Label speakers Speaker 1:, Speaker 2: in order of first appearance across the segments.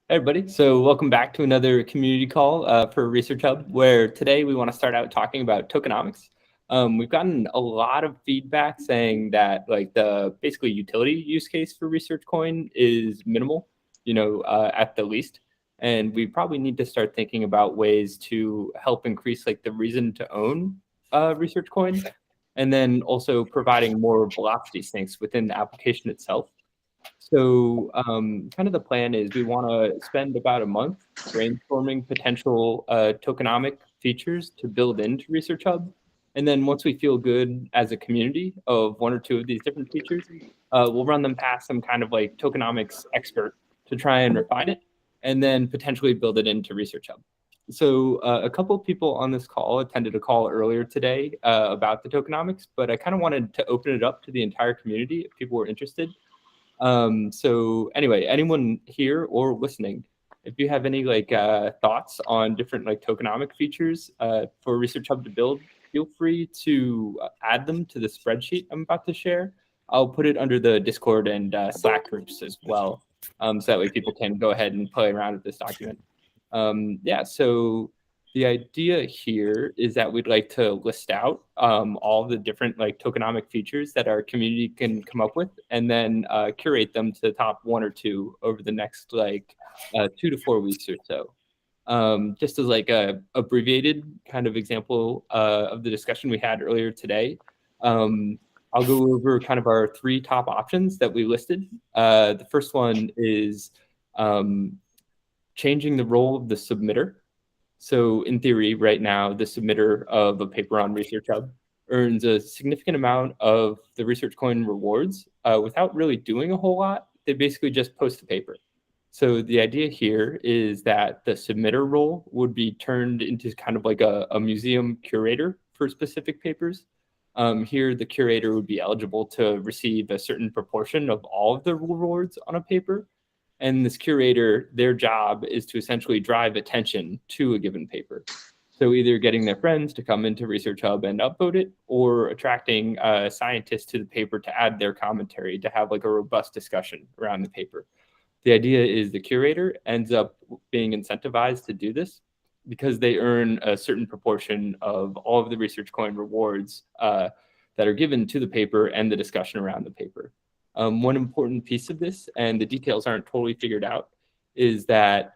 Speaker 1: Hey everybody, so welcome back to another community call for ResearchHub, where today we want to start out talking about tokenomics. We've gotten a lot of feedback saying that like the basically utility use case for ResearchCoin is minimal, at the least. And we probably need to start thinking about ways to help increase like the reason to own ResearchCoin, and then also providing more velocity sinks within the application itself. So, kind of the plan is we want to spend about a month brainstorming potential tokenomic features to build into Research Hub. And then once we feel good as a community of one or two of these different features, we'll run them past some kind of like tokenomics expert to try and refine it, and then potentially build it into Research Hub. So, a couple of people on this call attended a call earlier today about the tokenomics, but I kind of wanted to open it up to the entire community if people were interested. So anyway, anyone here or listening, if you have any like thoughts on different like tokenomic features for Research Hub to build, feel free to add them to the spreadsheet I'm about to share. I'll put it under the Discord and Slack groups as well, so that way people can go ahead and play around with this document. Yeah, so the idea here is that we'd like to list out all the different like tokenomic features that our community can come up with, and then curate them to the top one or two over the next like 2 to 4 weeks or so. Just as like a abbreviated kind of example of the discussion we had earlier today, I'll go over kind of our 3 top options that we listed. The first one is changing the role of the submitter. So in theory, right now, the submitter of a paper on ResearchHub earns a significant amount of the ResearchCoin rewards without really doing a whole lot. They basically just post the paper. So the idea here is that the submitter role would be turned into kind of like a museum curator for specific papers. Here, the curator would be eligible to receive a certain proportion of all of the rewards on a paper. And this curator, their job is to essentially drive attention to a given paper. So either getting their friends to come into Research Hub and upvote it, or attracting scientists to the paper to add their commentary to have like a robust discussion around the paper. The idea is the curator ends up being incentivized to do this because they earn a certain proportion of all of the ResearchCoin rewards that are given to the paper and the discussion around the paper. One important piece of this, and the details aren't totally figured out, is that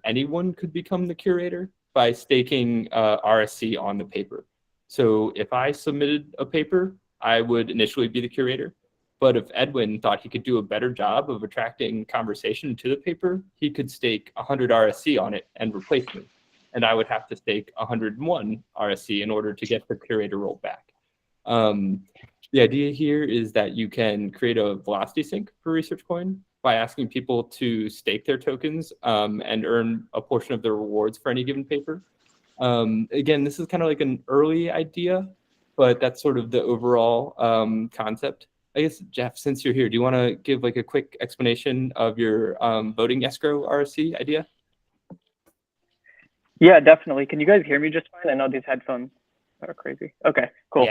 Speaker 1: anyone could become the curator by staking RSC on the paper. So if I submitted a paper, I would initially be the curator. But if Edwin thought he could do a better job of attracting conversation to the paper, he could stake 100 RSC on it and replace me. And I would have to stake 101 RSC in order to get the curator role back. The idea here is that you can create a velocity sink for ResearchCoin by asking people to stake their tokens and earn a portion of their rewards for any given paper. Again, this is kind of like an early idea, but that's sort of the overall concept. I guess, Jeff, since you're here, do you want to give like a quick explanation of your voting escrow RSC idea?
Speaker 2: Yeah, definitely. Can you guys hear me just fine? I know these headphones are crazy. Okay, cool.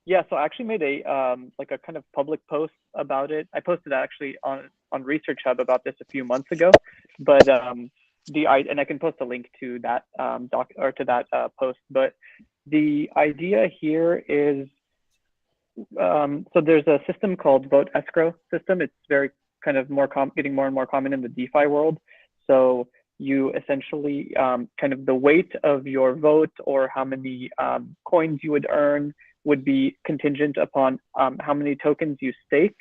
Speaker 2: Yeah, so I actually made a like a kind of public post about it. I posted actually on ResearchHub about this a few months ago, but and I can post a link to that post. But the idea here is so there's a system called vote escrow system. It's very kind of getting more and more common in the DeFi world. So you essentially kind of the weight of your vote or how many coins you would earn would be contingent upon how many tokens you stake.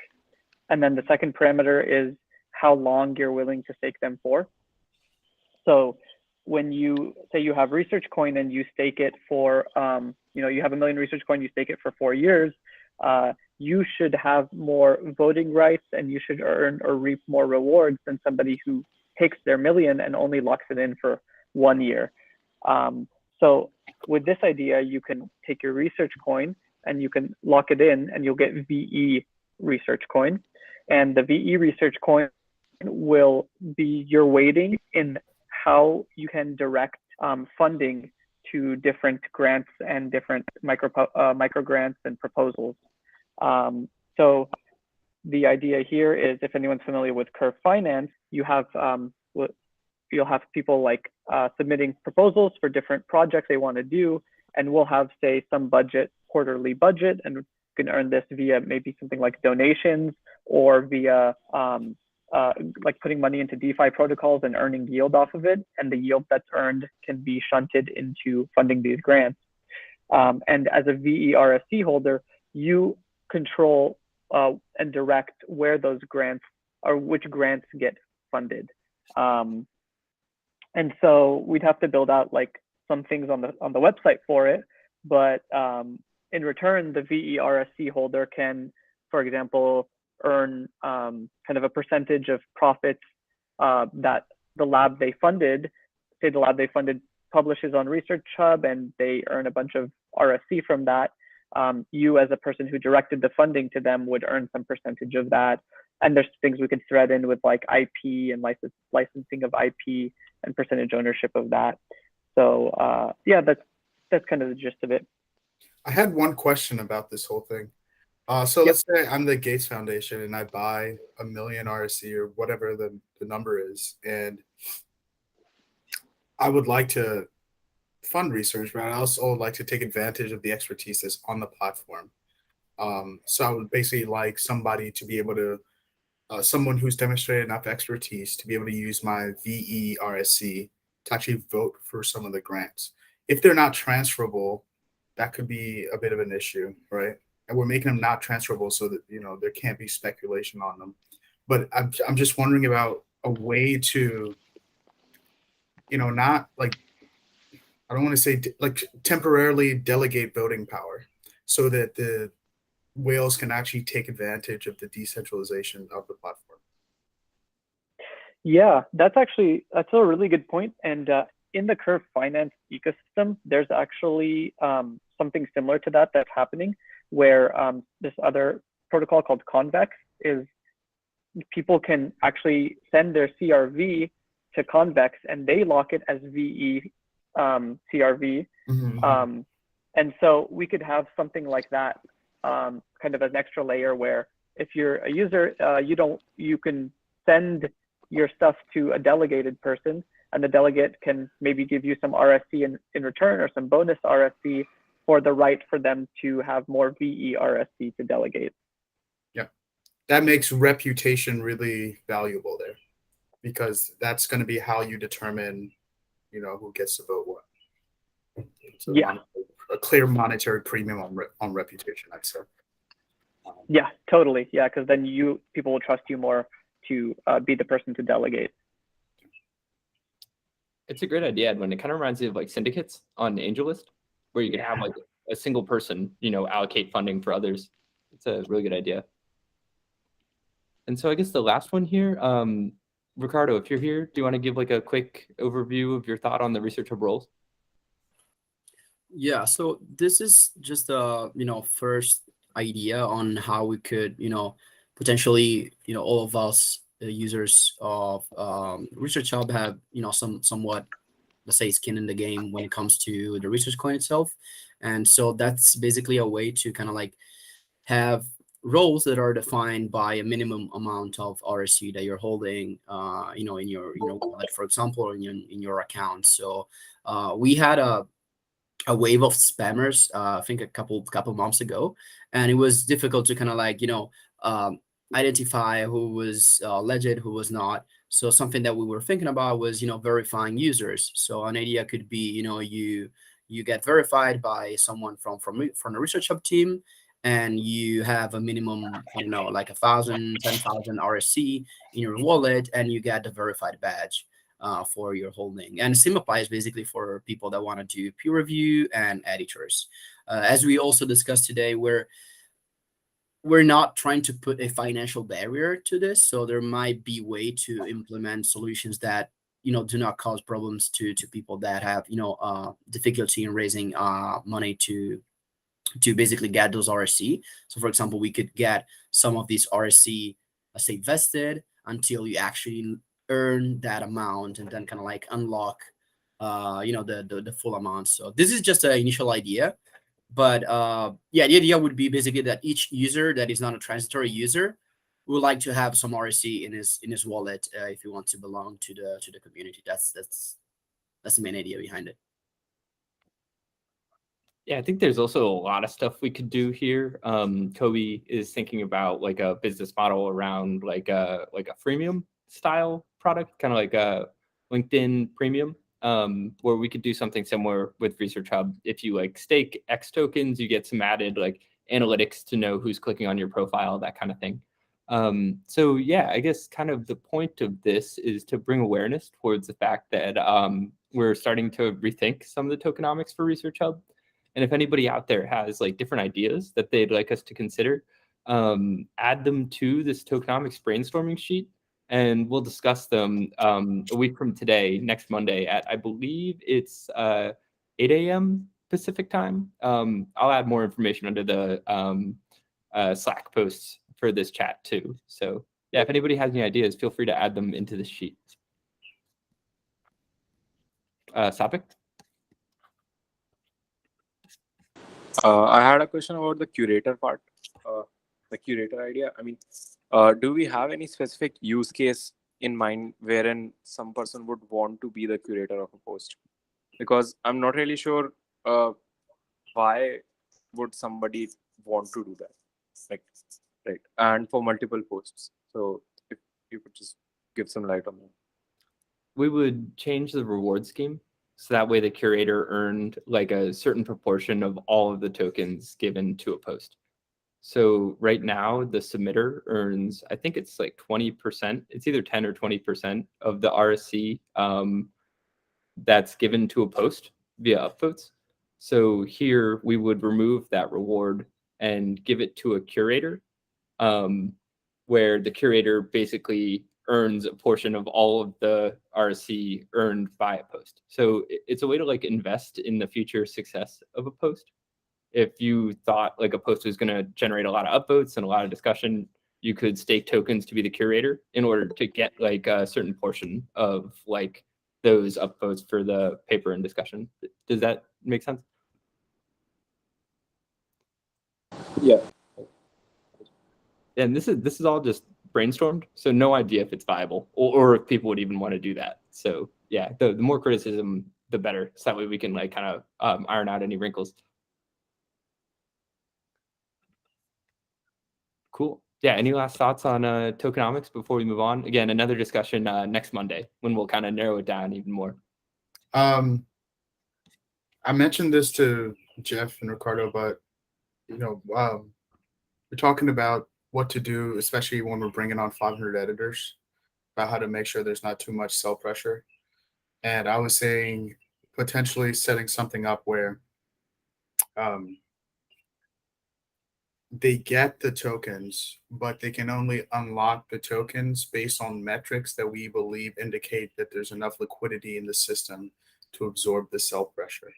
Speaker 2: And then the second parameter is how long you're willing to stake them for. So when you say you have ResearchCoin and you stake it for, you have 1 million ResearchCoin, you stake it for 4 years, you should have more voting rights and you should earn or reap more rewards than somebody who takes their million and only locks it in for 1 year. So with this idea, you can take your ResearchCoin and you can lock it in and you'll get VE ResearchCoin. And the VE ResearchCoin will be your weighting in how you can direct funding to different grants and different micro grants and proposals. So the idea here is, if anyone's familiar with Curve Finance, you have you'll have people like submitting proposals for different projects they want to do, and we'll have, say, some budget, quarterly budget, and you can earn this via maybe something like donations or via like putting money into DeFi protocols and earning yield off of it. And the yield that's earned can be shunted into funding these grants. And as a VERSC holder, you control and direct where those grants or which grants get funded. And so we'd have to build out like some things on the website for it, but in return, the VERSC holder can, for example, earn kind of a percentage of profits that the lab they funded, say the lab they funded publishes on ResearchHub, and they earn a bunch of RSC from that. You, as a person who directed the funding to them, would earn some percentage of that. And there's things we could thread in with like IP and licensing of IP and percentage ownership of that. So yeah, that's kind of the gist of it.
Speaker 3: I had one question about this whole thing. So let's say I'm the Gates Foundation and I buy 1 million RSC or whatever the number is, and I would like to fund research, but I also like to take advantage of the expertise that's on the platform. So I would basically like somebody to be able to, someone who's demonstrated enough expertise to be able to use my VERSC to actually vote for some of the grants. If they're not transferable, that could be a bit of an issue, right? And we're making them not transferable so that, there can't be speculation on them. But I'm just wondering about a way to, not like, I don't want to say like temporarily delegate voting power so that the whales can actually take advantage of the decentralization of the platform.
Speaker 2: Yeah, that's a really good point. And in the Curve Finance ecosystem, there's actually something similar to that that's happening, where this other protocol called Convex is people can actually send their CRV to Convex and they lock it as VE CRV. Mm-hmm. And so we could have something like that, kind of an extra layer where if you're a user, you can send your stuff to a delegated person, and the delegate can maybe give you some RSC in return, or some bonus RSC for the right for them to have more VERSC to delegate.
Speaker 3: Yeah, that makes reputation really valuable there, because that's going to be how you determine, who gets to vote what. So yeah, a clear monetary premium on reputation, I'd say.
Speaker 2: Yeah, totally. Yeah, because then people will trust you more to be the person to delegate.
Speaker 1: It's a great idea, Edwin. It kind of reminds me of like syndicates on AngelList, where you can have like a single person, allocate funding for others. It's a really good idea. And so I guess the last one here, Ricardo, if you're here, do you want to give like a quick overview of your thought on the ResearchHub roles?
Speaker 4: Yeah, so this is just a first idea on how we could potentially all of us users of ResearchHub have somewhat, let's say, skin in the game when it comes to the research coin itself. And so that's basically a way to kind of like have roles that are defined by a minimum amount of RSC that you're holding in your wallet, for example, or in your account. So we had a wave of spammers I think a couple months ago, and it was difficult to kind of like identify who was legit, who was not. So something that we were thinking about was verifying users. So an idea could be you get verified by someone from the ResearchHub team, and you have a minimum, like 1,000, 10,000 RSC in your wallet, and you get the verified badge for your holding. And same applies basically for people that want to do peer review and editors. As we also discussed today, we're not trying to put a financial barrier to this. So there might be way to implement solutions that do not cause problems to people that have difficulty in raising money to basically get those RSC. So for example, we could get some of these RSC, let's say, vested until you actually earn that amount, and then kind of like unlock the full amount. So this is just an initial idea, but the idea would be basically that each user that is not a transitory user would like to have some RSC in his wallet if he wants to belong to the community. That's the main idea behind it.
Speaker 1: Yeah, I think there's also a lot of stuff we could do here. Kobe is thinking about like a business model around like a freemium style product, kind of like a LinkedIn Premium, where we could do something similar with ResearchHub. If you like stake X tokens, you get some added like analytics to know who's clicking on your profile, that kind of thing. So yeah, I guess kind of the point of this is to bring awareness towards the fact that we're starting to rethink some of the tokenomics for ResearchHub. And if anybody out there has like different ideas that they'd like us to consider, add them to this tokenomics brainstorming sheet, and we'll discuss them a week from today, next Monday at, I believe it's 8 a.m. Pacific time. I'll add more information under the Slack posts for this chat too. So yeah, if anybody has any ideas, feel free to add them into the sheet. Sapik?
Speaker 5: I had a question about the curator part, the curator idea. I mean, do we have any specific use case in mind wherein some person would want to be the curator of a post? Because I'm not really sure why would somebody want to do that, like, right? And for multiple posts. So if you could just give some light on that.
Speaker 1: We would change the reward scheme. So that way the curator earned like a certain proportion of all of the tokens given to a post. So right now the submitter earns, I think it's like 20%. It's either 10 or 20% of the RSC that's given to a post via upvotes. So here we would remove that reward and give it to a curator, where the curator basically earns a portion of all of the RSC earned by a post. So it's a way to like invest in the future success of a post. If you thought like a post was going to generate a lot of upvotes and a lot of discussion, you could stake tokens to be the curator in order to get like a certain portion of like those upvotes for the paper and discussion. Does that make sense?
Speaker 5: Yeah.
Speaker 1: And this is all just brainstormed, so no idea if it's viable or if people would even want to do that. So yeah, the more criticism, the better. So that way we can like kind of iron out any wrinkles. Cool. Yeah. Any last thoughts on tokenomics before we move on? Again, another discussion next Monday when we'll kind of narrow it down even more.
Speaker 3: I mentioned this to Jeff and Ricardo, but we're talking about what to do, especially when we're bringing on 500 editors, about how to make sure there's not too much sell pressure. And I was saying potentially setting something up where they get the tokens, but they can only unlock the tokens based on metrics that we believe indicate that there's enough liquidity in the system to absorb the sell pressure.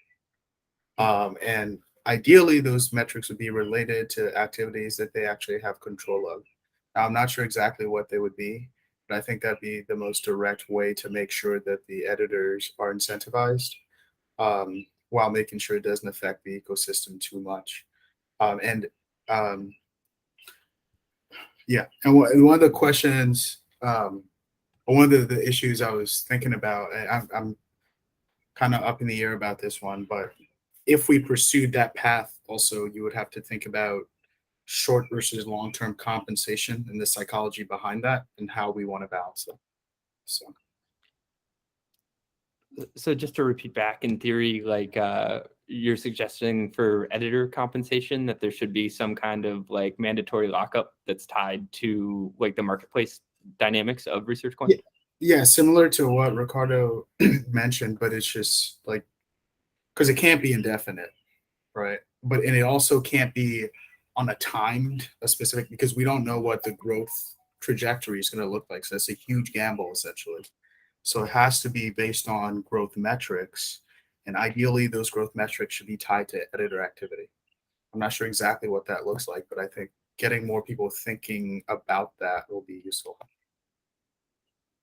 Speaker 3: And ideally, those metrics would be related to activities that they actually have control of. Now, I'm not sure exactly what they would be, but I think that'd be the most direct way to make sure that the editors are incentivized, while making sure it doesn't affect the ecosystem too much. Yeah, and one of the questions, one of the issues I was thinking about, and I'm kind of up in the air about this one, but if we pursued that path, also you would have to think about short versus long-term compensation and the psychology behind that and how we want to balance it.
Speaker 1: So just to repeat back, in theory, like you're suggesting for editor compensation that there should be some kind of like mandatory lockup that's tied to like the marketplace dynamics of ResearchCoin?
Speaker 3: Yeah, similar to what Ricardo mentioned, but it's just like, because it can't be indefinite, right? And it also can't be on a specific, because we don't know what the growth trajectory is going to look like. So it's a huge gamble essentially. So it has to be based on growth metrics, and ideally those growth metrics should be tied to editor activity. I'm not sure exactly what that looks like, but I think getting more people thinking about that will be useful.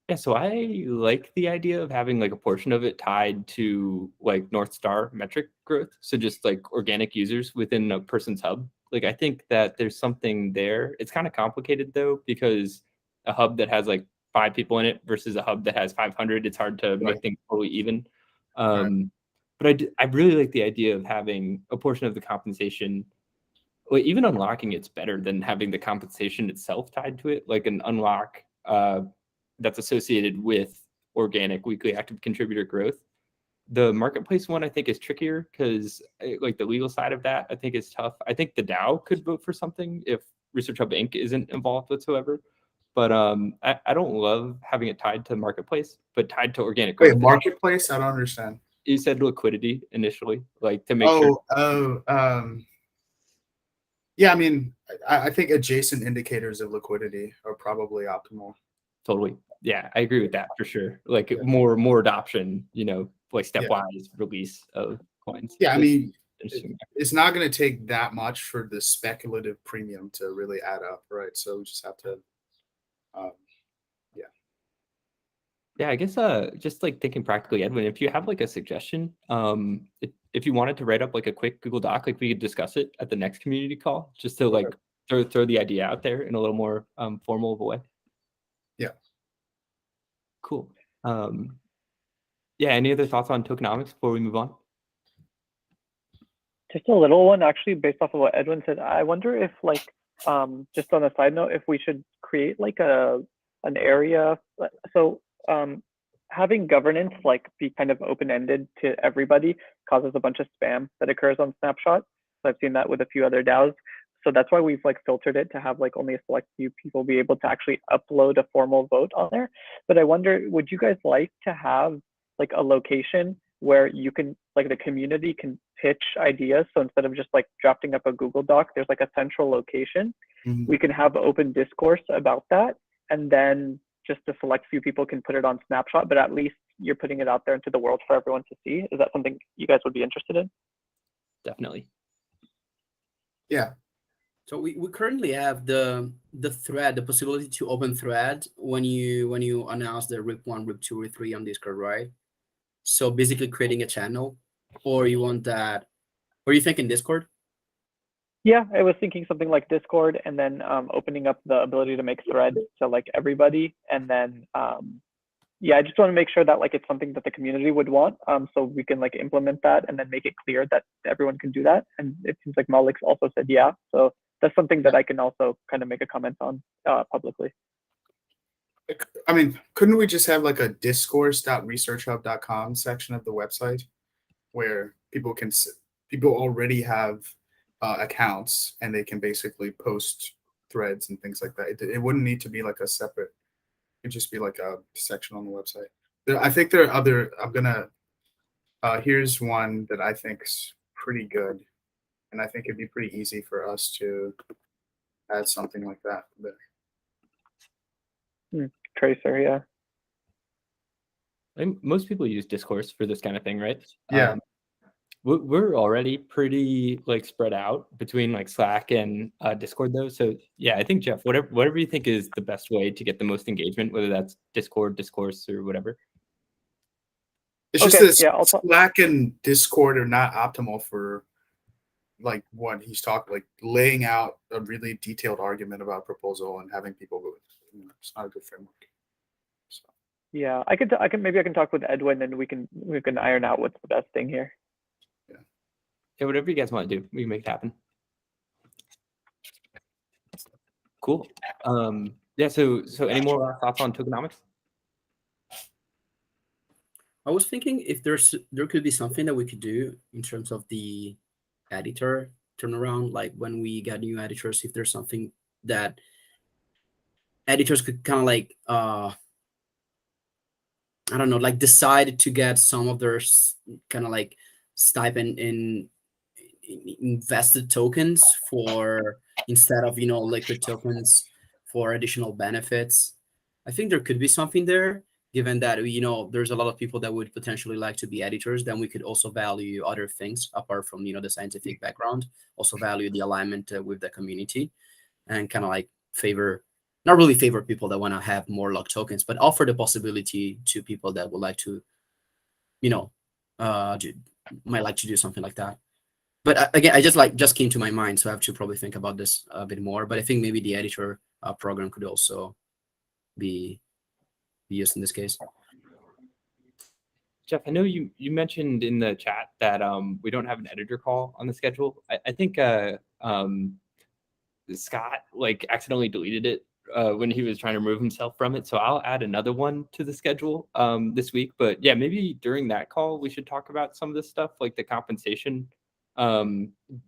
Speaker 1: Yeah, so I like the idea of having like a portion of it tied to like North Star metric growth. So just like organic users within a person's hub Like, I think that there's something there. It's kind of complicated though, because a hub that has like 5 people in it versus a hub that has 500, it's hard to make things totally even. But I really like the idea of having a portion of the compensation. Well, even unlocking it's better than having the compensation itself tied to it, like an unlock that's associated with organic weekly active contributor growth. The marketplace one I think is trickier because like the legal side of that I think is tough. I think the DAO could vote for something if ResearchHub Inc. isn't involved whatsoever. But I don't love having it tied to marketplace, but tied to organic growth.
Speaker 3: Wait, marketplace? I don't understand.
Speaker 1: You said liquidity initially, like to make sure.
Speaker 3: Yeah, I mean, I think adjacent indicators of liquidity are probably optimal.
Speaker 1: Totally. Yeah, I agree with that for sure. Like more adoption, like stepwise release of coins.
Speaker 3: Yeah, I mean, it's not going to take that much for the speculative premium to really add up, right? So we just have to,
Speaker 1: Yeah, I guess just like thinking practically, Edwin, if you have like a suggestion, if you wanted to write up like a quick Google Doc, like we could discuss it at the next community call, just to like throw the idea out there in a little more formal of a way.
Speaker 3: Yeah.
Speaker 1: Cool. Yeah, any other thoughts on tokenomics before we move on?
Speaker 2: Just a little one, actually, based off of what Edwin said. I wonder if, like, just on a side note, if we should create like an area. So having governance like be kind of open-ended to everybody causes a bunch of spam that occurs on Snapshot. So I've seen that with a few other DAOs. So that's why we've like filtered it to have like only a select few people be able to actually upload a formal vote on there. But I wonder, would you guys like to have like a location where you can, like the community can pitch ideas? So instead of just like drafting up a Google Doc, there's like a central location. We can have open discourse about that. And then just a select few people can put it on Snapshot, but at least you're putting it out there into the world for everyone to see. Is that something you guys would be interested in?
Speaker 1: Definitely.
Speaker 3: Yeah.
Speaker 4: So we currently have the thread, the possibility to open thread when you announce the RIP 1, RIP 2, RIP 3 on Discord, right? So basically creating a channel, or you want that, or you think in Discord?
Speaker 2: Yeah, I was thinking something like Discord, and then opening up the ability to make threads to like everybody, and then yeah, I just want to make sure that like it's something that the community would want, so we can like implement that and then make it clear that everyone can do that. And it seems like Malik's also said yeah, so that's something that I can also kind of make a comment on publicly.
Speaker 3: I mean, couldn't we just have like a discourse.researchhub.com section of the website where people already have accounts and they can basically post threads and things like that? It wouldn't need to be like a separate, it'd just be like a section on the website. I think there are other, here's one that I think's pretty good. And I think it'd be pretty easy for us to add something like that there.
Speaker 2: Tracer, yeah.
Speaker 1: I think most people use Discourse for this kind of thing, right?
Speaker 3: Yeah.
Speaker 1: We're already pretty like spread out between like Slack and Discord though. So yeah, I think Jeff, whatever you think is the best way to get the most engagement, whether that's Discord, Discourse, or whatever.
Speaker 3: It's just this Slack and Discord are not optimal for like what he's talking, like laying out a really detailed argument about a proposal and having people go. It's not a good framework. So.
Speaker 2: Yeah, I can talk with Edwin and we can iron out what's the best thing here.
Speaker 1: Yeah, whatever you guys want to do, we can make it happen. Cool. Yeah. So any more thoughts on tokenomics?
Speaker 4: I was thinking if there could be something that we could do in terms of the editor turnaround, like when we get new editors, if there's something that editors could kind of like I don't know, like decide to get some of their kind of like stipend in invested tokens for instead of liquid tokens for additional benefits. I think there could be something there, given that there's a lot of people that would potentially like to be editors. Then we could also value other things apart from the scientific background, also value the alignment with the community, and kind of like not really favor people that want to have more locked tokens, but offer the possibility to people that would like to might like to do something like that. But again, I just came to my mind, so I have to probably think about this a bit more. But I think maybe the editor program could also be used in this case.
Speaker 1: Jeff, I know you mentioned in the chat that we don't have an editor call on the schedule. I think Scott like accidentally deleted it when he was trying to remove himself from it. So I'll add another one to the schedule this week. But yeah, maybe during that call we should talk about some of this stuff, like the compensation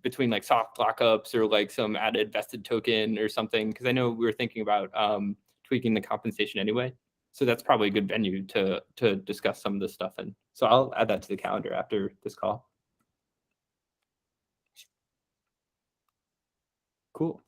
Speaker 1: between like soft lockups or like some added vested token or something. Because I know we were thinking about tweaking the compensation anyway. So that's probably a good venue to discuss some of this stuff. And so I'll add that to the calendar after this call. Cool.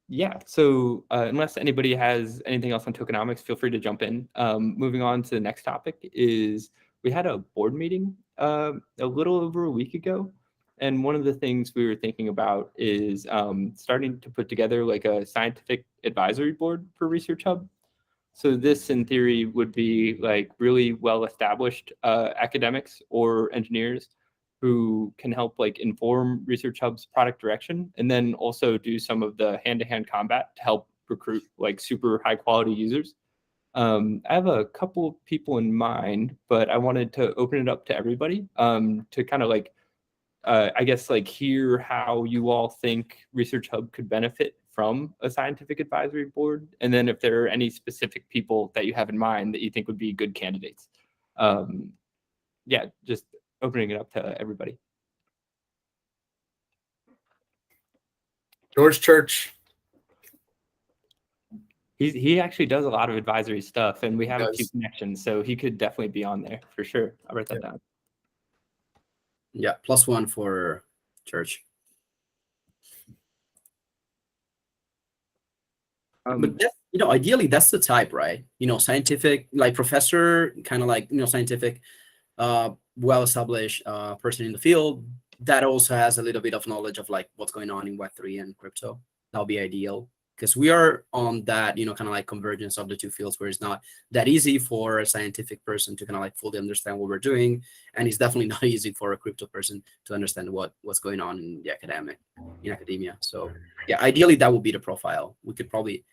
Speaker 1: Yeah, so unless anybody has anything else on tokenomics, feel free to jump in. Moving on to the next topic is we had a board meeting a little over a week ago. And one of the things we were thinking about is starting to put together like a scientific advisory board for ResearchHub. So this, in theory, would be like really well-established academics or engineers who can help like inform ResearchHub's product direction, and then also do some of the hand-to-hand combat to help recruit like super high-quality users. I have a couple of people in mind, but I wanted to open it up to everybody to kind of like, I guess, like hear how you all think ResearchHub could benefit from a scientific advisory board, and then if there are any specific people that you have in mind that you think would be good candidates. Yeah, just opening it up to everybody.
Speaker 3: George Church.
Speaker 1: He actually does a lot of advisory stuff, and we have a few connections, so he could definitely be on there for sure. I'll write that down.
Speaker 4: Yeah, +1 for Church. But that, ideally that's the type, right? Scientific, like professor, kind of like scientific, well-established person in the field that also has a little bit of knowledge of like what's going on in Web3 and crypto. That'll be ideal, because we are on that kind of like convergence of the two fields where it's not that easy for a scientific person to kind of like fully understand what we're doing, and it's definitely not easy for a crypto person to understand what's going on in the academia. So yeah, ideally that would be the profile. We could probably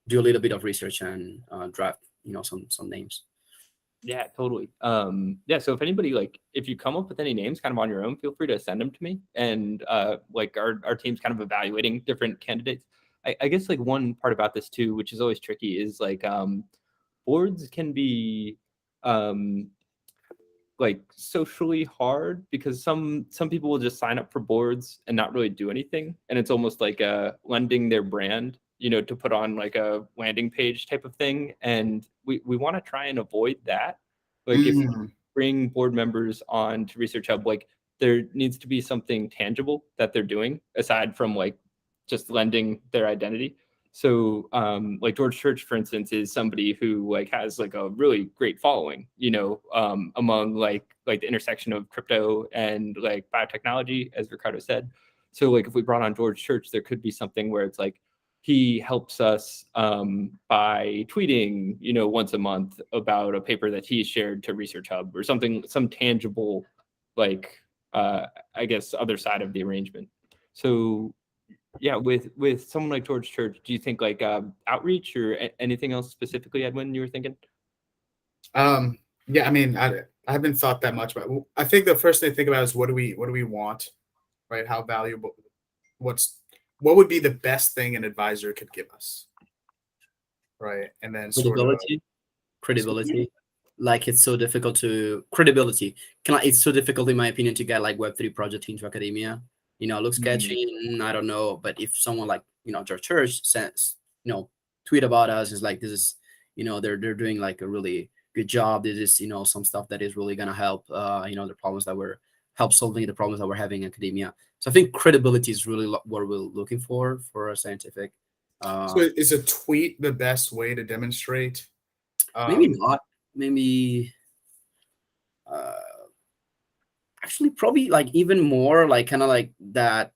Speaker 4: do a little bit of research and draft some names.
Speaker 1: Yeah, totally. Yeah, so if anybody if you come up with any names kind of on your own, feel free to send them to me, and like our team's kind of evaluating different candidates. I guess like one part about this too, which is always tricky, is like boards can be like socially hard, because some people will just sign up for boards and not really do anything, and it's almost like lending their brand to put on like a landing page type of thing. And we want to try and avoid that. Like if you bring board members on to ResearchHub, like there needs to be something tangible that they're doing aside from like just lending their identity. So like George Church, for instance, is somebody who like has like a really great following, among like the intersection of crypto and like biotechnology, as Ricardo said. So like if we brought on George Church, there could be something where it's like he helps us by tweeting, once a month about a paper that he shared to ResearchHub or something, some tangible, like I guess other side of the arrangement. So yeah, with someone like George Church, do you think like outreach or anything else specifically, Edwin, you were thinking?
Speaker 3: Yeah, I mean, I haven't thought that much about it. I think the first thing to think about is what do we want, right? How valuable, what would be the best thing an advisor could give us, right? And then
Speaker 4: credibility. Like it's so difficult to credibility. It's so difficult, in my opinion, to get like Web3 project into academia. Looks sketchy. I don't know, but if someone like George Church says tweet about us, is like, this is they're doing like a really good job. This is some stuff that is really gonna help the problems that we're solving the problems that we're having in academia. So I think credibility is really what we're looking for a scientific.
Speaker 3: So is a tweet the best way to demonstrate?
Speaker 4: Maybe not. Maybe. Actually, probably like even more like kind of like that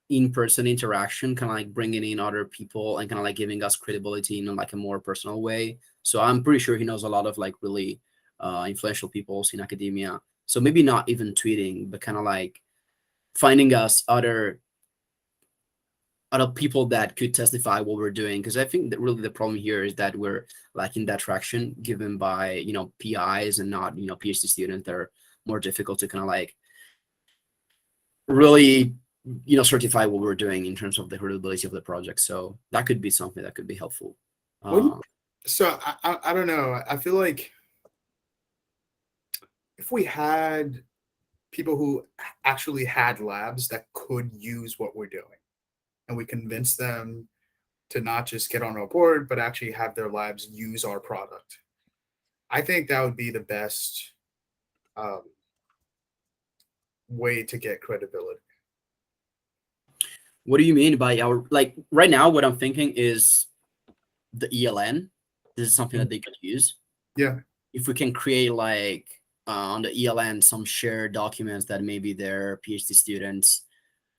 Speaker 4: in-person interaction, kind of like bringing in other people and kind of like giving us credibility in like a more personal way. So I'm pretty sure he knows a lot of like really influential people in academia. So maybe not even tweeting, but kind of like finding us other people that could testify what we're doing. Because I think that really the problem here is that we're lacking that traction given by, you know, PIs and not, you know, PhD students that are more difficult to kind of like really, you know, certify what we're doing in terms of the credibility of the project. So that could be something that could be helpful.
Speaker 3: So I don't know. I feel like if we had people who actually had labs that could use what we're doing, and we convinced them to not just get on our board, but actually have their labs use our product, I think that would be the best way to get credibility.
Speaker 4: What do you mean by our, like right now, what I'm thinking is the ELN. This is something that they could use.
Speaker 3: Yeah.
Speaker 4: If we can create like on the ELN some shared documents that maybe their PhD students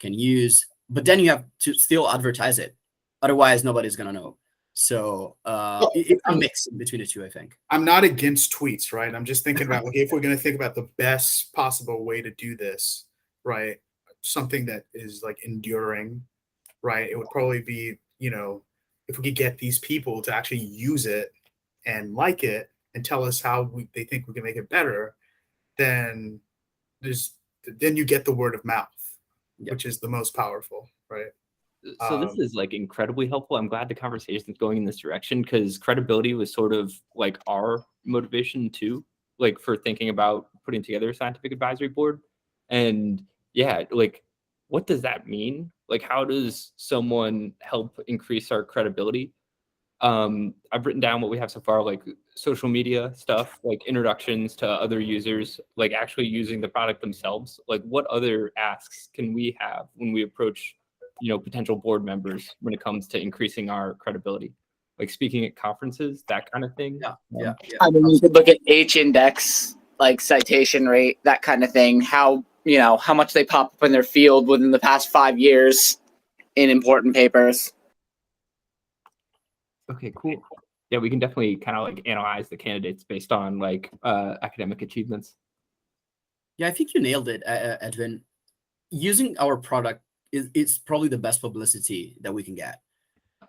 Speaker 4: can use, but then you have to still advertise it. Otherwise, nobody's gonna know. So it's a mix between the two, I think.
Speaker 3: I'm not against tweets, right? I'm just thinking about, okay, if we're going to think about the best possible way to do this, right? Something that is like enduring, right? It would probably be, you know, if we could get these people to actually use it and like it and tell us how they think we can make it better, then you get the word of mouth, which is the most powerful, right?
Speaker 1: So this is like incredibly helpful. I'm glad the conversation is going in this direction, because credibility was sort of like our motivation too, like for thinking about putting together a scientific advisory board. And yeah, like what does that mean? Like how does someone help increase our credibility? I've written down what we have so far, like social media stuff, like introductions to other users, like actually using the product themselves. Like what other asks can we have when we approach, you know, potential board members when it comes to increasing our credibility, like speaking at conferences, that kind of thing.
Speaker 4: Yeah.
Speaker 6: I mean, you could look at H-index, like citation rate, that kind of thing. How, you know, how much they pop up in their field within the past 5 years in important papers.
Speaker 1: Okay, cool. Yeah, we can definitely kind of like analyze the candidates based on like academic achievements.
Speaker 4: Yeah, I think you nailed it, Edwin. Using our product is probably the best publicity that we can get,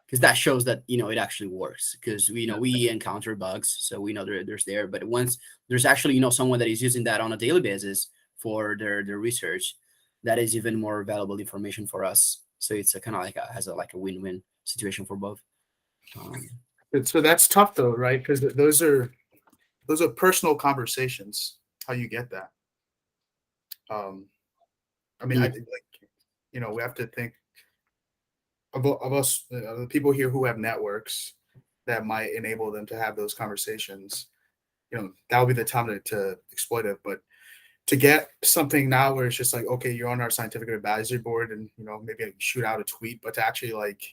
Speaker 4: because that shows that, you know, it actually works. Because we encounter bugs, so we know there's there. But once there's actually, you know, someone that is using that on a daily basis for their research, that is even more valuable information for us. So it's a kind of like has a win-win situation for both.
Speaker 3: So that's tough though, right? Because those are personal conversations. How you get that? I mean, I think, like, you know, we have to think of us, the people here who have networks that might enable them to have those conversations. You know, that would be the time to exploit it. But to get something now where it's just like, okay, you're on our scientific advisory board, and, you know, maybe shoot out a tweet, but to actually like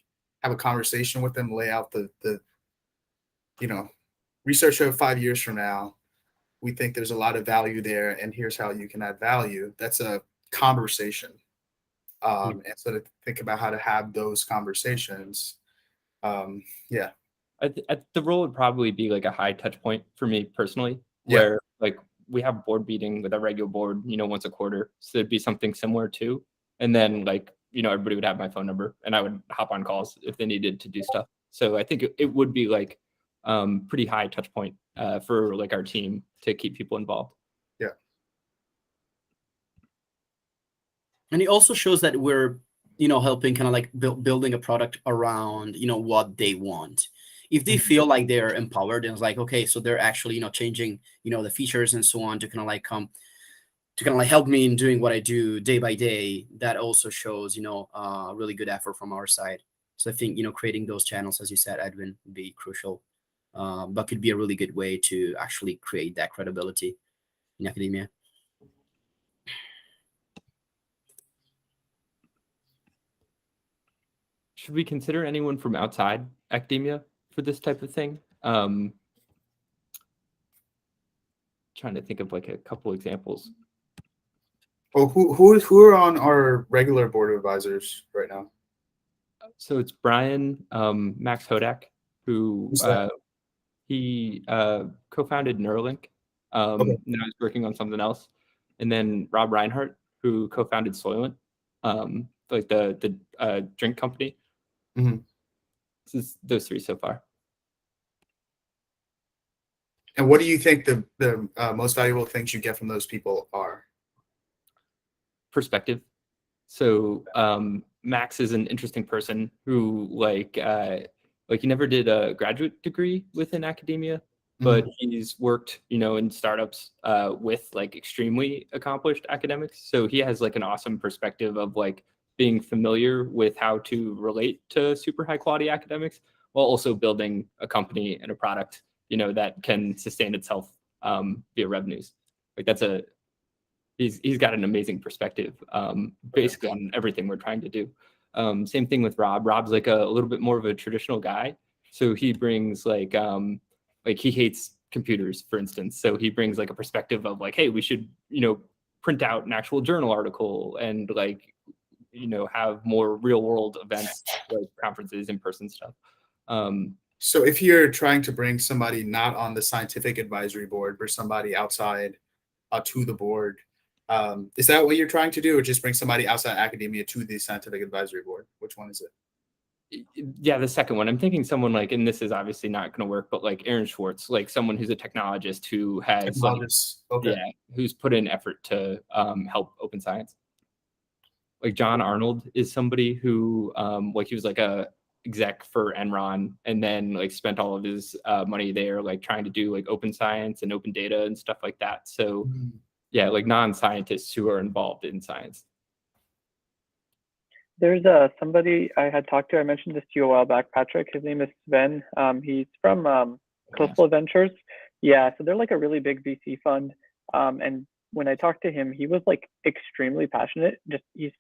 Speaker 3: have a conversation with them, lay out the you know, ResearchHub 5 years from now, we think there's a lot of value there, and here's how you can add value. That's a conversation. And so to think about how to have those conversations, yeah.
Speaker 1: The role would probably be like a high touch point for me personally, where like we have board meeting with our regular board, you know, once a quarter. So it'd be something similar too. And then like, you know, everybody would have my phone number and I would hop on calls if they needed to do stuff. So I think it would be like pretty high touch point for like our team to keep people involved.
Speaker 3: Yeah.
Speaker 4: And it also shows that we're, you know, helping kind of like building a product around, you know, what they want. If they feel like they're empowered and it's like, okay, so they're actually, you know, changing, you know, the features and so on to kind of like help me in doing what I do day by day, that also shows, you know, really good effort from our side. So I think, you know, creating those channels, as you said, Edwin, would be crucial, but could be a really good way to actually create that credibility in academia.
Speaker 1: Should we consider anyone from outside academia for this type of thing? Trying to think of like a couple examples.
Speaker 3: Well, who are on our regular board of advisors right now?
Speaker 1: So it's Brian, Max Hodak, who he co-founded Neuralink. Now he's working on something else. and then Rob Reinhardt, who co-founded Soylent, like the drink company.
Speaker 3: Mhm.
Speaker 1: This is those three so far.
Speaker 3: And what do you think the most valuable things you get from those people are?
Speaker 1: Perspective. So Max is an interesting person who he never did a graduate degree within academia, but he's worked, in startups with like extremely accomplished academics. So he has like an awesome perspective of like being familiar with how to relate to super high quality academics while also building a company and a product, that can sustain itself via revenues. Like he's got an amazing perspective, basically on everything we're trying to do. Same thing with Rob. Rob's like a little bit more of a traditional guy, so he brings like he hates computers, for instance. So he brings like a perspective of like, hey, we should print out an actual journal article and like have more real world events like conferences, in-person stuff.
Speaker 3: So if you're trying to bring somebody not on the scientific advisory board, but somebody outside to the board, is that what you're trying to do, or just bring somebody outside academia to the scientific advisory board? Which one is it?
Speaker 1: Yeah, the second one. I'm thinking someone like, and this is obviously not going to work, but like Aaron Schwartz, like someone who's a technologist who has who's put in effort to help open science. Like John Arnold is somebody who he was like a exec for Enron and then like spent all of his money there like trying to do like open science and open data and stuff like that. So yeah, like non-scientists who are involved in science.
Speaker 2: There's somebody I had talked to. I mentioned this to you a while back, Patrick. His name is Sven. He's from Coastal Ventures. Yeah, so they're like a really big VC fund. And when I talked to him, he was like extremely passionate. He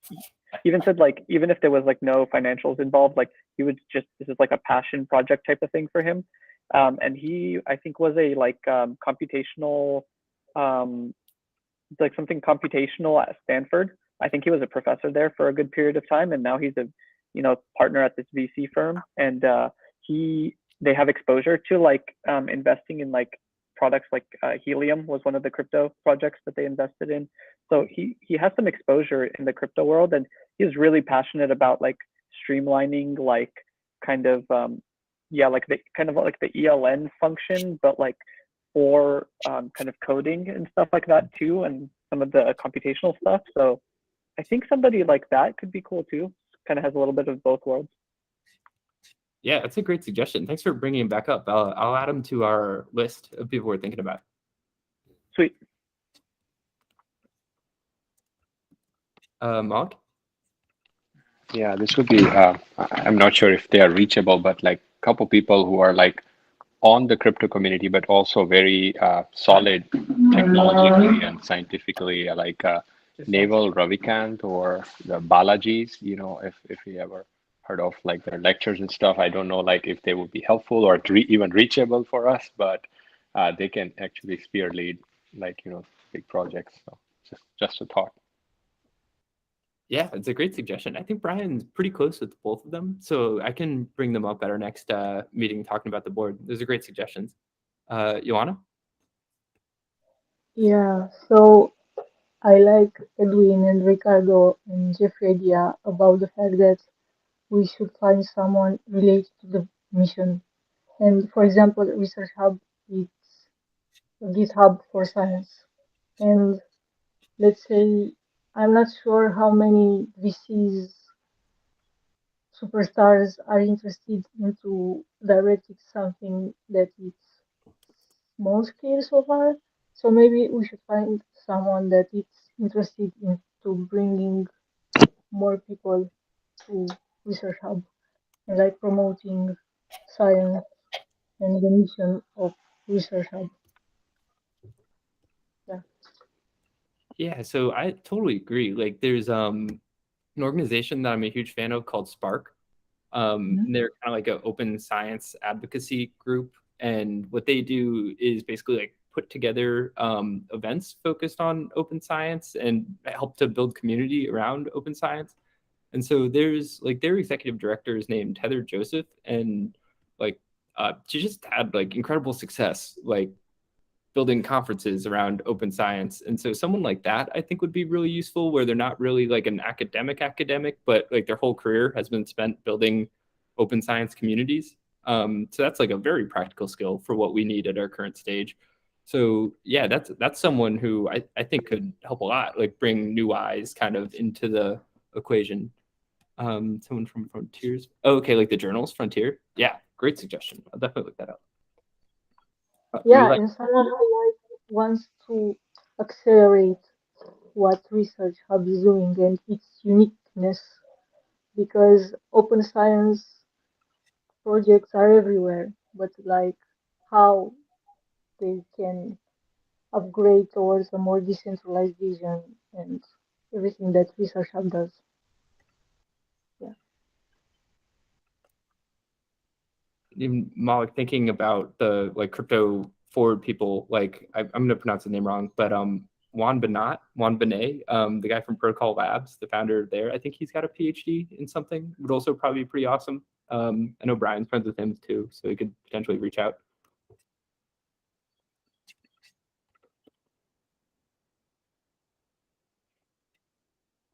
Speaker 2: even said like even if there was like no financials involved, like he would this is like a passion project type of thing for him. And he I think was a like computational like something computational at Stanford. I think he was a professor there for a good period of time, and now he's a partner at this VC firm. And they have exposure to like investing in like products like Helium was one of the crypto projects that they invested in. So he has some exposure in the crypto world, and he's really passionate about like streamlining like kind of like the ELN function, but like for kind of coding and stuff like that too, and some of the computational stuff. So I think somebody like that could be cool too. Kind of has a little bit of both worlds.
Speaker 1: Yeah, that's a great suggestion. Thanks for bringing him back up. I'll add him to our list of people we're thinking about.
Speaker 2: Sweet.
Speaker 1: Malik?
Speaker 7: Yeah, this would be, I'm not sure if they are reachable, but like a couple people who are like on the crypto community, but also very solid technologically and scientifically, like Naval Ravikant or the Balajis, if you ever heard of like their lectures and stuff. I don't know like if they would be helpful or even reachable for us, but they can actually spear lead like, big projects. So just a thought.
Speaker 1: Yeah, it's a great suggestion. I think Brian's pretty close with both of them, so I can bring them up at our next meeting talking about the board. Those are great suggestions. Joanna?
Speaker 8: Yeah, so I like Edwin and Ricardo and Jeffrey idea about the fact that we should find someone related to the mission. And for example, ResearchHub, it's a GitHub for science. And let's say, I'm not sure how many VCs superstars are interested into directing something that is small scale so far. So maybe we should find someone that is interested into bringing more people to ResearchHub and like promoting science and the mission of ResearchHub. Yeah.
Speaker 1: Yeah, so I totally agree. Like there's an organization that I'm a huge fan of called Spark. They're kind of like an open science advocacy group. And what they do is basically like put together events focused on open science and help to build community around open science. And so there's like their executive director is named Heather Joseph, and like she just had like incredible success like building conferences around open science. And so someone like that, I think, would be really useful, where they're not really like an academic, but like their whole career has been spent building open science communities. So that's like a very practical skill for what we need at our current stage. So yeah, that's someone who I think could help a lot, like bring new eyes kind of into the equation. Someone from Frontiers. Oh, okay, like the journals, Frontier. Yeah, great suggestion. I'll definitely look that up.
Speaker 8: Yeah, and someone who like wants to accelerate what ResearchHub is doing and its uniqueness, because open science projects are everywhere, but like how they can upgrade towards a more decentralized vision and everything that ResearchHub does. Yeah.
Speaker 1: Even Malik, thinking about the like crypto forward people, like I'm going to pronounce the name wrong, but Juan Benet, the guy from Protocol Labs, the founder there, I think he's got a PhD in something. Would also probably be pretty awesome. I know Brian's friends with him too, so he could potentially reach out.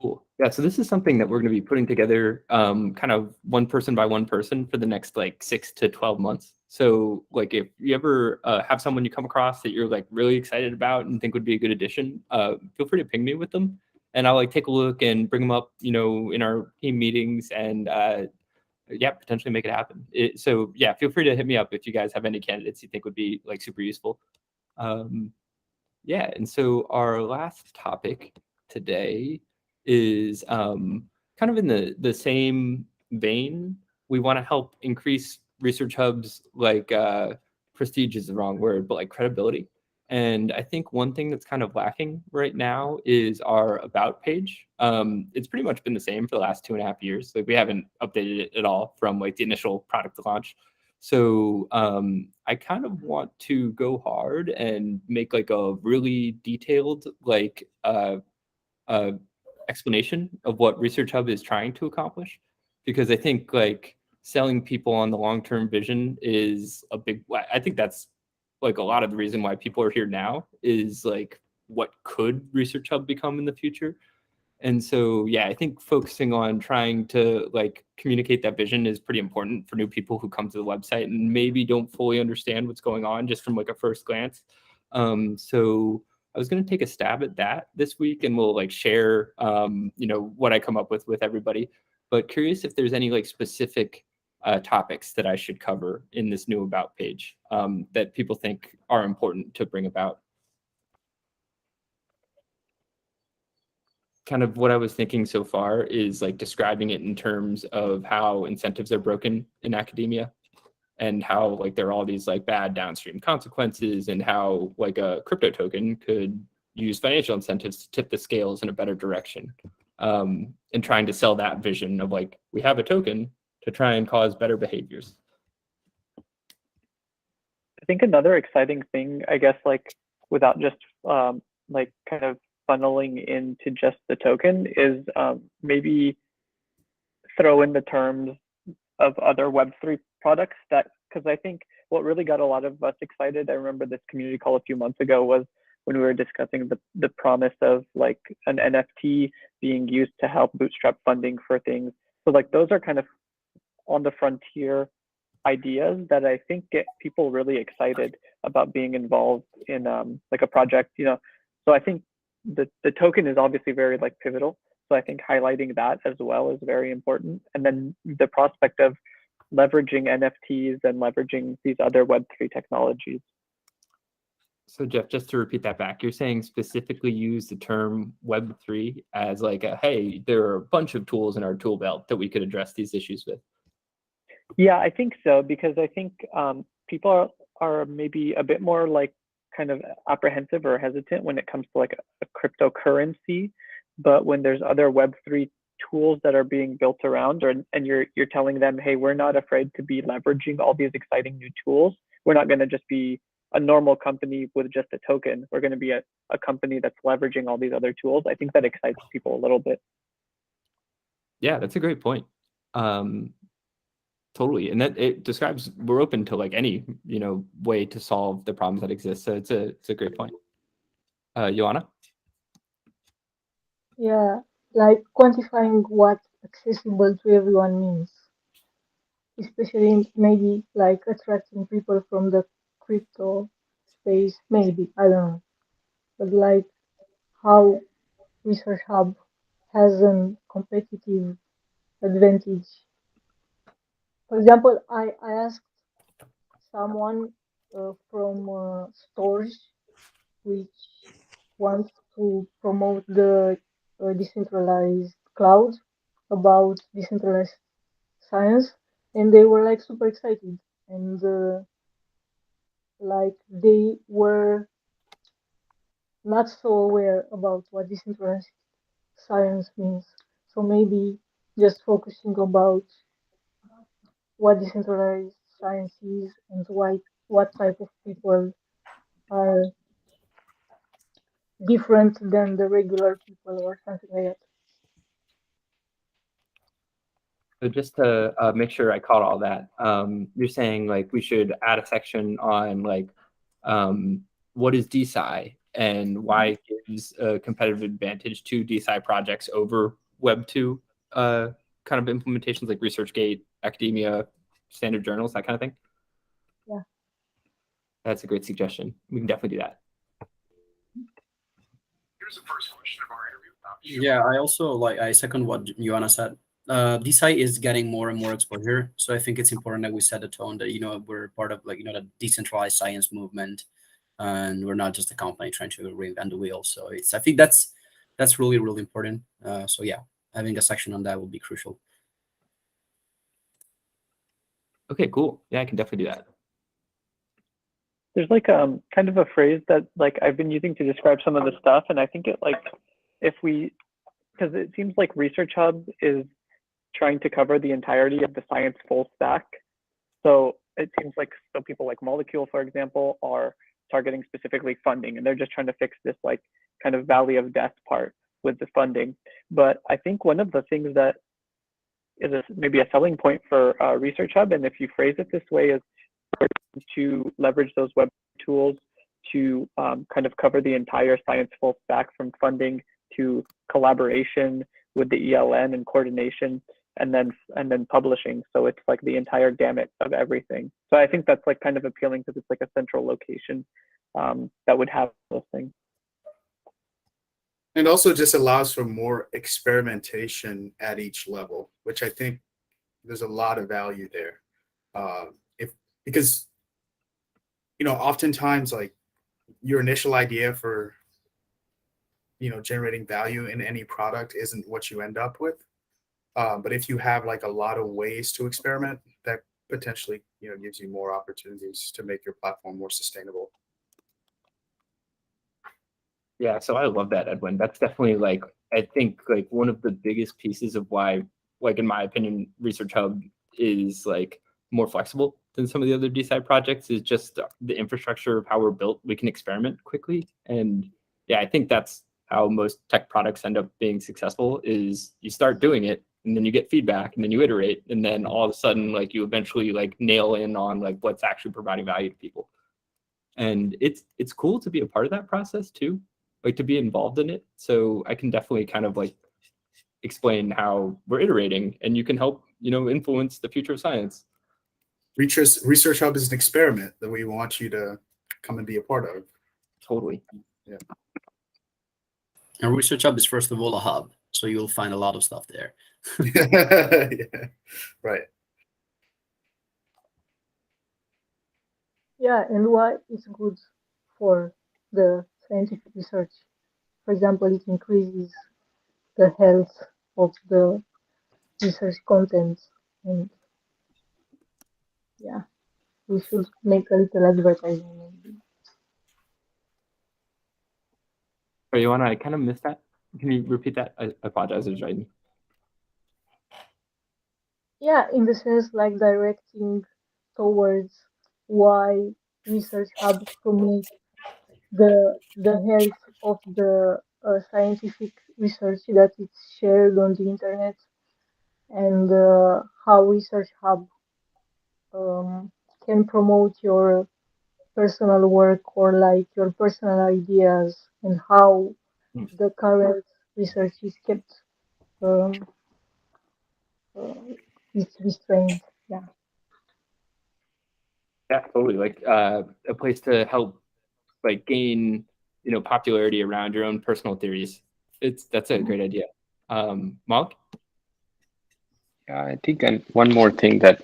Speaker 1: Cool. Yeah, so this is something that we're going to be putting together kind of one person by one person for the next like 6 to 12 months. So like if you ever have someone you come across that you're like really excited about and think would be a good addition, feel free to ping me with them, and I'll like take a look and bring them up, in our team meetings, and yeah, potentially make it happen. So yeah, feel free to hit me up if you guys have any candidates you think would be like super useful. Yeah, and so our last topic today is kind of in the same vein. We want to help increase ResearchHub's like prestige is the wrong word, but like credibility. And I think one thing that's kind of lacking right now is our about page. It's pretty much been the same for the last 2.5 years. Like we haven't updated it at all from like the initial product launch. So I kind of want to go hard and make like a really detailed like explanation of what ResearchHub is trying to accomplish, because I think like selling people on the long-term vision is a big. I think that's like a lot of the reason why people are here now is like what could ResearchHub become in the future. And so, yeah, I think focusing on trying to like communicate that vision is pretty important for new people who come to the website and maybe don't fully understand what's going on just from like a first glance. So I was going to take a stab at that this week, and we'll like share, what I come up with everybody. But curious if there's any like specific topics that I should cover in this new about page that people think are important to bring about. Kind of what I was thinking so far is like describing it in terms of how incentives are broken in academia, and how like there are all these like bad downstream consequences, and how like a crypto token could use financial incentives to tip the scales in a better direction, and trying to sell that vision of like we have a token to try and cause better behaviors.
Speaker 2: I think another exciting thing, I guess, like without just like kind of funneling into just the token, is maybe throw in the terms of other Web3 products, that because I think what really got a lot of us excited, I remember this community call a few months ago, was when we were discussing the promise of like an NFT being used to help bootstrap funding for things. So like those are kind of on the frontier ideas that I think get people really excited about being involved in like a project, So I think the token is obviously very like pivotal. So I think highlighting that as well is very important. And then the prospect of leveraging NFTs and leveraging these other Web3 technologies.
Speaker 1: So Jeff, just to repeat that back, you're saying specifically use the term Web3 as like hey, there are a bunch of tools in our tool belt that we could address these issues with.
Speaker 2: Yeah, I think so, because I think people are maybe a bit more like kind of apprehensive or hesitant when it comes to like a cryptocurrency, but when there's other Web3 tools that are being built around, and you're telling them, hey, we're not afraid to be leveraging all these exciting new tools. We're not going to just be a normal company with just a token. We're going to be a company that's leveraging all these other tools. I think that excites people a little bit.
Speaker 1: Yeah, that's a great point. Totally, and that it describes we're open to like any way to solve the problems that exist. So it's a great point. Joanna?
Speaker 8: Yeah, like quantifying what accessible to everyone means, especially maybe like attracting people from the crypto space, maybe, I don't know. But like how Research Hub has a competitive advantage. For example, I asked someone from stores which wants to promote the decentralized cloud about decentralized science, and they were like super excited, and like they were not so aware about what decentralized science means. So maybe just focusing about what decentralized science is and what type of people are different than the regular people or something like that.
Speaker 1: So just to make sure I caught all that, you're saying like we should add a section on like what is DeSci and why it gives a competitive advantage to DeSci projects over Web 2 kind of implementations like ResearchGate, academia, standard journals, that kind of thing?
Speaker 8: Yeah.
Speaker 1: That's a great suggestion. We can definitely do that.
Speaker 3: Here's the first question of our interview.
Speaker 4: Yeah, I second what Joanna said. DeSci is getting more and more exposure, so I think it's important that we set the tone that we're part of the decentralized science movement, and we're not just a company trying to reinvent the wheel. So I think that's really, really important. So yeah, having a section on that will be crucial.
Speaker 1: Okay, cool. Yeah, I can definitely do that.
Speaker 2: There's like kind of a phrase that like I've been using to describe some of the stuff, and I think it like because it seems like ResearchHub is trying to cover the entirety of the science full stack. So it seems like people like Molecule, for example, are targeting specifically funding, and they're just trying to fix this like kind of valley of death part with the funding. But I think one of the things that is maybe a selling point for ResearchHub, and if you phrase it this way, is to leverage those web tools to kind of cover the entire science full stack, from funding to collaboration with the ELN and coordination, and then publishing. So it's like the entire gamut of everything. So I think that's like kind of appealing because it's like a central location that would have those things.
Speaker 3: And also just allows for more experimentation at each level, which I think there's a lot of value there. Because oftentimes like your initial idea for generating value in any product isn't what you end up with. But if you have like a lot of ways to experiment, that potentially gives you more opportunities to make your platform more sustainable.
Speaker 1: Yeah, so I love that, Edwin. That's definitely like I think like one of the biggest pieces of why, like in my opinion, ResearchHub is like more flexible than some of the other DeSci projects is just the infrastructure of how we're built. We can experiment quickly, and yeah, I think that's how most tech products end up being successful. Is you start doing it, and then you get feedback, and then you iterate, and then all of a sudden, like you eventually like nail in on like what's actually providing value to people. And it's cool to be a part of that process too, like to be involved in it. So I can definitely kind of like explain how we're iterating, and you can help influence the future of science.
Speaker 3: ResearchHub is an experiment that we want you to come and be a part of.
Speaker 1: Totally.
Speaker 3: Yeah.
Speaker 4: And ResearchHub is first of all a hub, so you'll find a lot of stuff there.
Speaker 3: Yeah. Right.
Speaker 8: Yeah, and why it's good for the scientific research. For example, it increases the health of the research content, and yeah, we should make a little advertising maybe.
Speaker 1: Or Joanna, I kind of missed that. Can you repeat that? I apologize, I was writing.
Speaker 8: Yeah, in the sense like directing towards why ResearchHub promotes the health of the scientific research that is shared on the internet, and how ResearchHub can promote your personal work or like your personal ideas and how the current research is kept um, uh, is restrained. Yeah.
Speaker 1: Yeah, totally. Like a place to help like gain, popularity around your own personal theories. That's a great idea. Mark?
Speaker 7: Yeah, I think, and one more thing that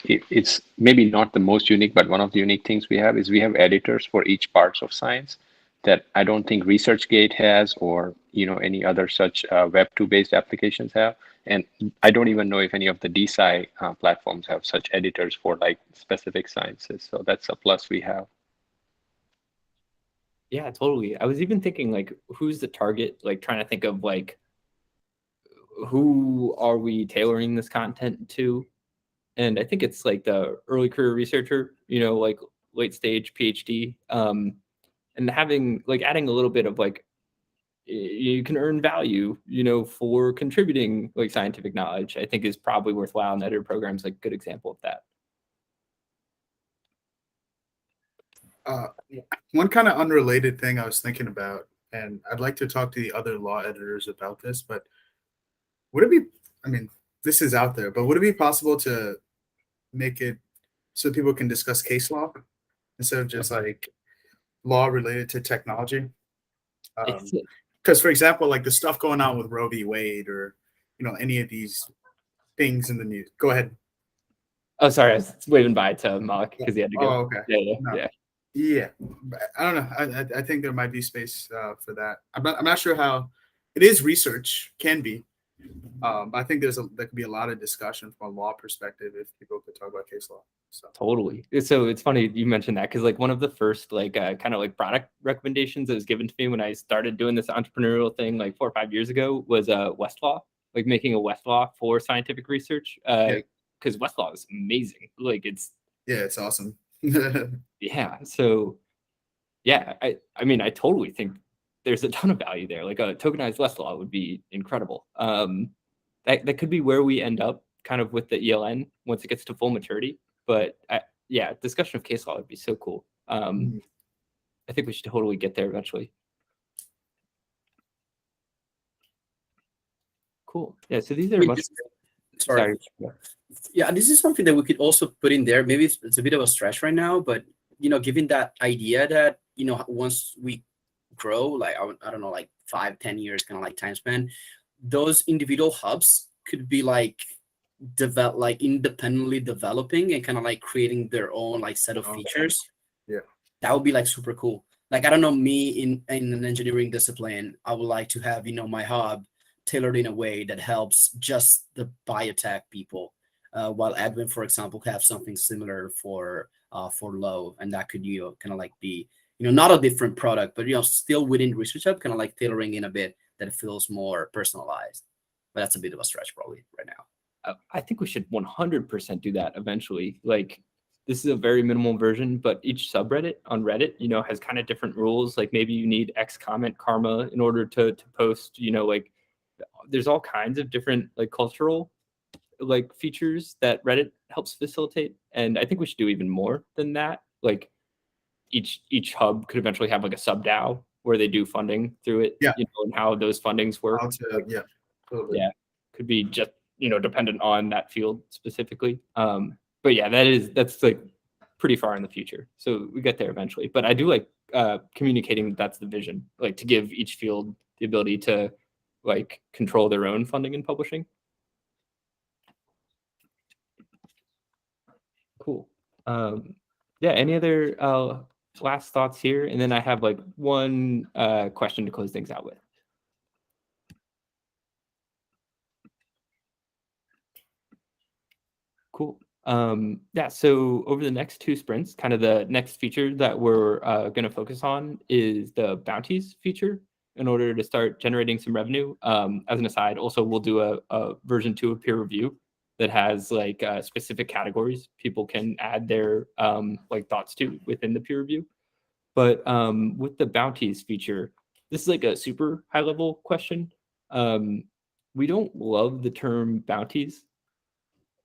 Speaker 7: it's maybe not the most unique, but one of the unique things we have is we have editors for each parts of science that I don't think ResearchGate has, or any other such Web2 based applications have. And I don't even know if any of the DeSci platforms have such editors for like specific sciences. So that's a plus we have.
Speaker 1: Yeah, totally. I was even thinking like, who's the target? Like trying to think of like, who are we tailoring this content to? And I think it's like the early career researcher, like late stage PhD, and having like adding a little bit of like, you can earn value, for contributing like scientific knowledge, I think is probably worthwhile. And editor programs like a good example of that.
Speaker 3: One kind of unrelated thing I was thinking about, and I'd like to talk to the other law editors about this, but would it be, I mean, this is out there, but would it be possible to make it so people can discuss case law instead of just like law related to technology? Because, for example, like the stuff going on with Roe v. Wade, or any of these things in the news. Go ahead.
Speaker 1: Oh, sorry, I was waving by to Malik because he had to go.
Speaker 3: Oh, okay.
Speaker 1: Yeah.
Speaker 3: Yeah, I don't know. I think there might be space for that. I'm not sure how it is. Research can be, but I think there could be a lot of discussion from a law perspective if people could talk about case law. So
Speaker 1: Totally. So it's funny you mentioned that, because like one of the first like kind of like product recommendations that was given to me when I started doing this entrepreneurial thing like 4 or 5 years ago was Westlaw, like making a Westlaw for scientific research. Because Westlaw is amazing. Like it's
Speaker 3: awesome.
Speaker 1: Yeah. So yeah, I mean, I totally think there's a ton of value there. Like a tokenized Westlaw would be incredible. That could be where we end up kind of with the ELN once it gets to full maturity. But yeah, discussion of case law would be so cool. I think we should totally get there eventually. Cool. Yeah. So these are
Speaker 4: Sorry. Yeah, this is something that we could also put in there. Maybe it's a bit of a stretch right now, but given that idea that once we grow, like I don't know, like 5-10 years kind of like time span, those individual hubs could be like independently developing and kind of like creating their own like set of features.
Speaker 3: Yeah,
Speaker 4: that would be like super cool. Like, I don't know, me in an engineering discipline, I would like to have my hub tailored in a way that helps just the biotech people, while Edwin, for example, could have something similar for low, and that could kind of like be not a different product, but still within ResearchHub, kind of like tailoring in a bit that feels more personalized. But that's a bit of a stretch probably right now.
Speaker 1: I think we should 100% do that eventually. Like, this is a very minimal version, but each subreddit on Reddit, has kind of different rules. Like maybe you need X comment karma in order to post, like there's all kinds of different like cultural like features that Reddit helps facilitate. And I think we should do even more than that. Like each hub could eventually have like a sub DAO where they do funding through it, and how those fundings work.
Speaker 3: Yeah, totally.
Speaker 1: Yeah, could be just dependent on that field specifically. But yeah, that's like pretty far in the future, so we get there eventually. But I do like communicating that's the vision, like to give each field the ability to like control their own funding and publishing. Cool. Yeah, any other last thoughts here? And then I have like one question to close things out with. Cool. Yeah, so over the next 2 sprints, kind of the next feature that we're going to focus on is the bounties feature in order to start generating some revenue. As an aside, also, we'll do a version 2 of peer review that has like specific categories people can add their like thoughts to within the peer review. But with the bounties feature, this is like a super high level question. We don't love the term bounties.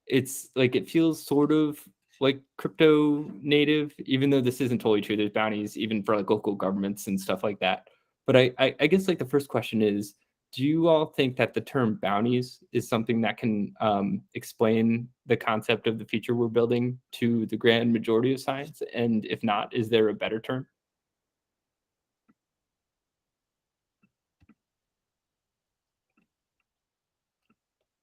Speaker 1: It's like, it feels sort of like crypto native, even though this isn't totally true. There's bounties even for like local governments and stuff like that. But I guess like the first question is, do you all think that the term bounties is something that can explain the concept of the future we're building to the grand majority of science? And if not, is there a better term?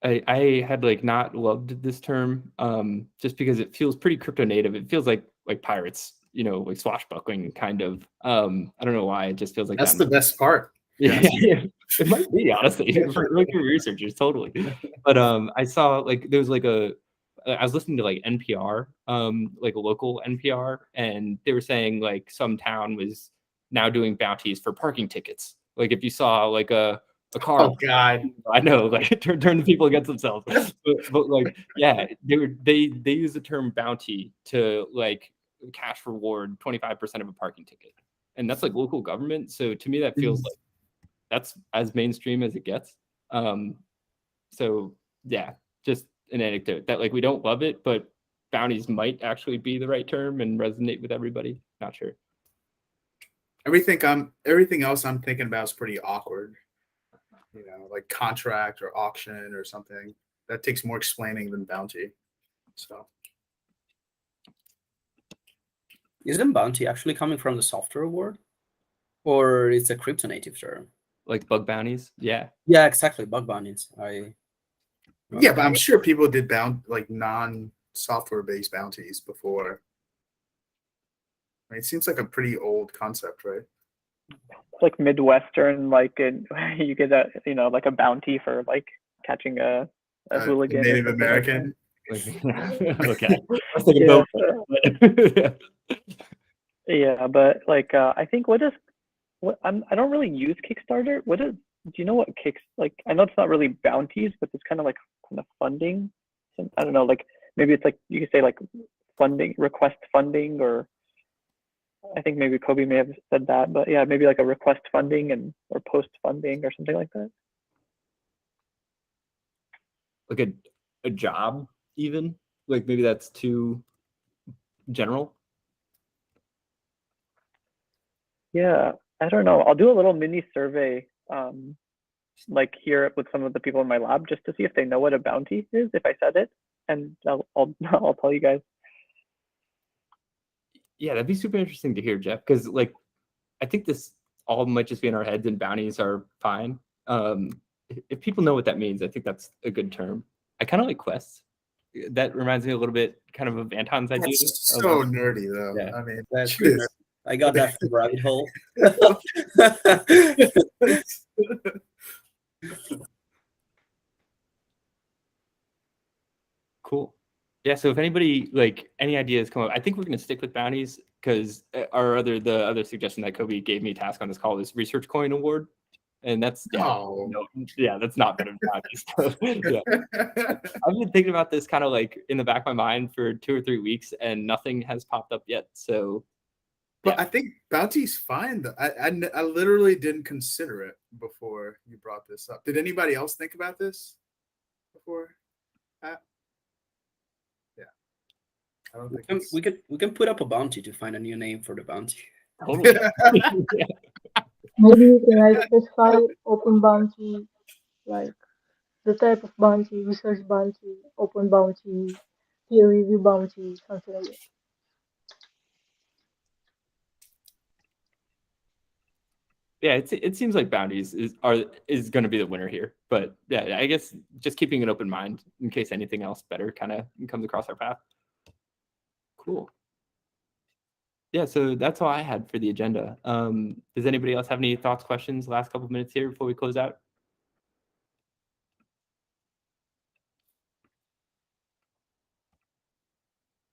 Speaker 1: I had like not loved this term just because it feels pretty crypto native. It feels like pirates, you know, like swashbuckling kind of. I don't know why. It just feels like
Speaker 3: That's the best part.
Speaker 1: Yeah, it might be honestly for researchers, totally. But I saw like there was like I was listening to like NPR, like a local NPR, and they were saying like some town was now doing bounties for parking tickets. Like if you saw like a car,
Speaker 3: Oh God,
Speaker 1: I know, like turn the people against themselves. But like yeah, they use the term bounty to like cash reward 25% of a parking ticket, and that's like local government. So to me, that feels like that's as mainstream as it gets. So yeah, just an anecdote that like we don't love it, but bounties might actually be the right term and resonate with everybody. Not sure.
Speaker 3: Everything else I'm thinking about is pretty awkward. You know, like contract or auction or something. That takes more explaining than bounty. So
Speaker 4: Isn't bounty actually coming from the software world? Or it's a crypto native term?
Speaker 1: Like bug bounties? Yeah.
Speaker 4: Yeah, exactly. Bug bounties.
Speaker 3: yeah, but I'm sure people did like non-software based bounties before. I mean, it seems like a pretty old concept, right?
Speaker 2: It's like Midwestern, like you get a like a bounty for like catching a hooligan.
Speaker 3: Native American.
Speaker 1: Okay.
Speaker 2: Yeah, but like I think I don't really use Kickstarter. Do you know what like? I know it's not really bounties, but it's kind of funding. I don't know, like maybe it's like you could say like funding, request funding, or I think maybe Kobe may have said that, but yeah, maybe like a request funding or post funding or something like that.
Speaker 1: Like a job, even like maybe that's too general.
Speaker 2: Yeah, I don't know. I'll do a little mini survey, like here with some of the people in my lab, just to see if they know what a bounty is. If I said it, and I'll tell you guys.
Speaker 1: Yeah, that'd be super interesting to hear, Jeff, because like I think this all might just be in our heads, and bounties are fine. If people know what that means, I think that's a good term. I kind of like quests. That reminds me a little bit kind of Anton's idea.
Speaker 3: That's so nerdy, though.
Speaker 1: Yeah.
Speaker 3: I mean,
Speaker 4: That's I got that from rabbit hole.
Speaker 1: Cool. Yeah, so if anybody like any ideas come up, I think we're going to stick with bounties because the other suggestion that Kobe gave me task on this call is Research Coin Award, and that's that's not better than bounties. So, yeah. I've been thinking about this kind of like in the back of my mind for 2 or 3 weeks, and nothing has popped up yet. So,
Speaker 3: but I think bounty's fine though. I literally didn't consider it before you brought this up. Did anybody else think about this before? I don't think
Speaker 4: we can put up a bounty to find a new name for the bounty.
Speaker 1: Totally.
Speaker 8: Maybe you can like specify open bounty, like the type of bounty, research bounty, open bounty, peer review bounty, something like that.
Speaker 1: Yeah, it seems like bounties is going to be the winner here. But yeah, I guess just keeping an open mind in case anything else better kind of comes across our path. Cool. Yeah, so that's all I had for the agenda. Does anybody else have any thoughts, questions, last couple of minutes here before we close out?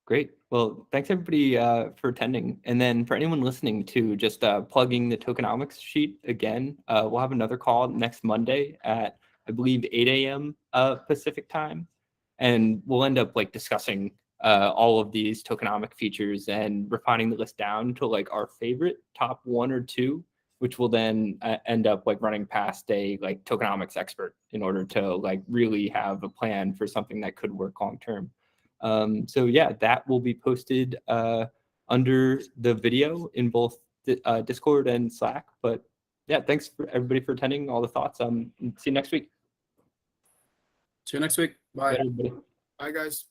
Speaker 1: Great. Well, thanks everybody for attending. And then for anyone listening to just plugging the tokenomics sheet again, we'll have another call next Monday at, I believe, 8 a.m. Pacific time. And we'll end up like discussing all of these tokenomic features and refining the list down to like our favorite top 1 or 2, which will then end up like running past a like tokenomics expert in order to like really have a plan for something that could work long term. So yeah, that will be posted under the video in both Discord and Slack. But yeah, thanks for everybody for attending, all the thoughts. See you next week.
Speaker 4: See you next week. Bye.
Speaker 1: Bye, everybody.
Speaker 3: Bye, guys.